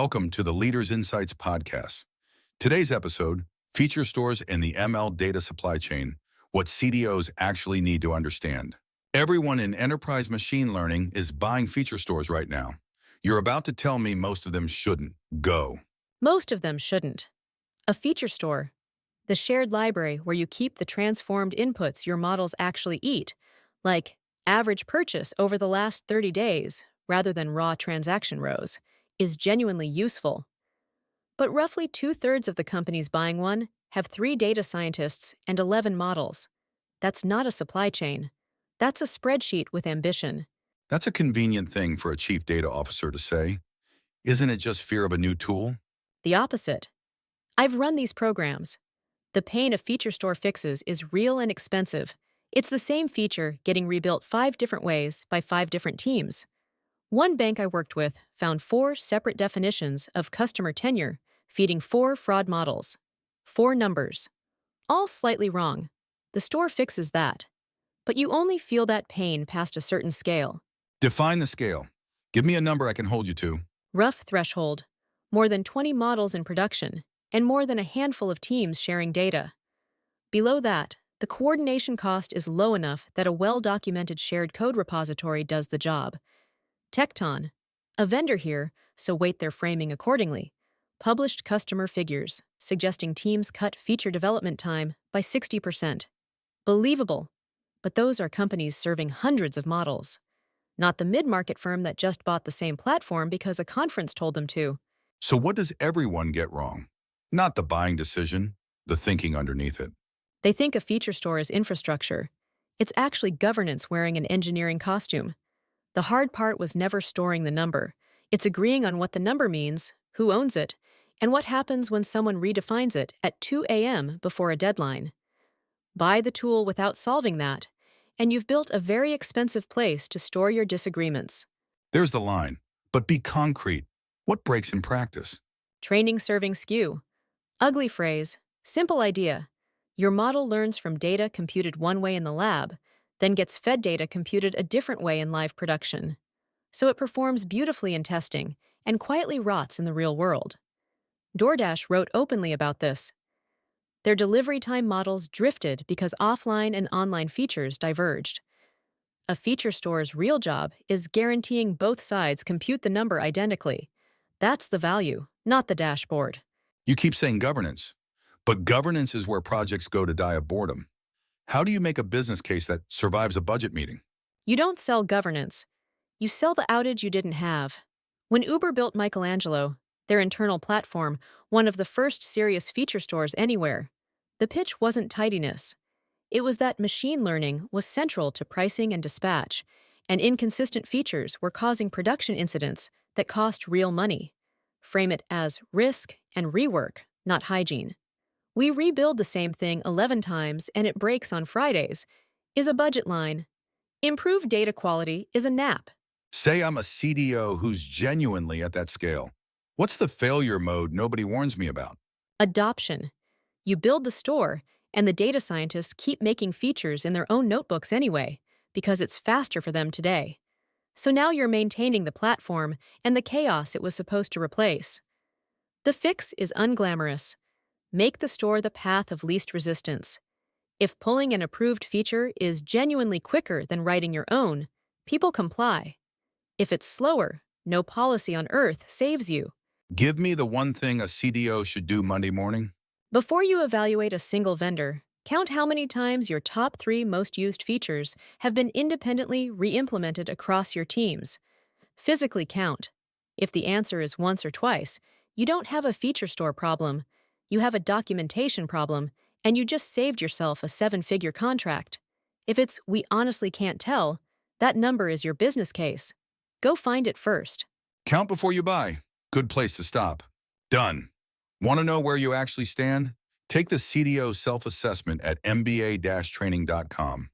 Welcome to the Leaders Insights podcast. Today's episode, Feature Stores and the ML Data Supply Chain, what CDOs actually need to understand. Everyone in enterprise machine learning is buying feature stores right now. You're about to tell me most of them shouldn't. Go. Most of them shouldn't. A feature store, the shared library where you keep the transformed inputs your models actually eat, like average purchase over the last 30 days rather than raw transaction rows, is genuinely useful. But roughly 2/3 of the companies buying one have 3 data scientists and 11 models. That's not a supply chain. That's a spreadsheet with ambition. That's a convenient thing for a chief data officer to say. Isn't it just fear of a new tool? The opposite. I've run these programs. The pain of feature store fixes is real and expensive. It's the same feature getting rebuilt 5 different ways by 5 different teams. One bank I worked with found 4 separate definitions of customer tenure, feeding 4 fraud models. 4 numbers. All slightly wrong. The store fixes that. But you only feel that pain past a certain scale. Define the scale. Give me a number I can hold you to. Rough threshold. More than 20 models in production, and more than a handful of teams sharing data. Below that, the coordination cost is low enough that a well-documented shared code repository does the job. Tecton, a vendor here, so weight their framing accordingly, published customer figures, suggesting teams cut feature development time by 60%. Believable, but those are companies serving hundreds of models. Not the mid-market firm that just bought the same platform because a conference told them to. So what does everyone get wrong? Not the buying decision, the thinking underneath it. They think a feature store is infrastructure. It's actually governance wearing an engineering costume. The hard part was never storing the number. It's agreeing on what the number means, who owns it, and what happens when someone redefines it at 2 a.m. before a deadline. Buy the tool without solving that, and you've built a very expensive place to store your disagreements. There's the line. But be concrete. What breaks in practice? Training serving skew. Ugly phrase, simple idea. Your model learns from data computed one way in the lab, then gets fed data computed a different way in live production. So it performs beautifully in testing and quietly rots in the real world. DoorDash wrote openly about this. Their delivery time models drifted because offline and online features diverged. A feature store's real job is guaranteeing both sides compute the number identically. That's the value, not the dashboard. You keep saying governance, but governance is where projects go to die of boredom. How do you make a business case that survives a budget meeting? You don't sell governance. You sell the outage you didn't have. When Uber built Michelangelo, their internal platform, one of the first serious feature stores anywhere, the pitch wasn't tidiness. It was that machine learning was central to pricing and dispatch, and inconsistent features were causing production incidents that cost real money. Frame it as risk and rework, not hygiene. We rebuild the same thing 11 times and it breaks on Fridays, is a budget line. Improved data quality is a nap. Say I'm a CDO who's genuinely at that scale. What's the failure mode nobody warns me about? Adoption. You build the store, and the data scientists keep making features in their own notebooks anyway, because it's faster for them today. So now you're maintaining the platform and the chaos it was supposed to replace. The fix is unglamorous. Make the store the path of least resistance. If pulling an approved feature is genuinely quicker than writing your own, people comply. If it's slower, no policy on earth saves you. Give me the one thing a CDO should do Monday morning. Before you evaluate a single vendor, count how many times your top 3 most used features have been independently re-implemented across your teams. Physically count. If the answer is once or twice, you don't have a feature store problem. You have a documentation problem, and you just saved yourself a 7-figure contract. If it's "we honestly can't tell," that number is your business case. Go find it first. Count before you buy. Good place to stop. Done. Want to know where you actually stand? Take the CDO self-assessment at mba-training.com.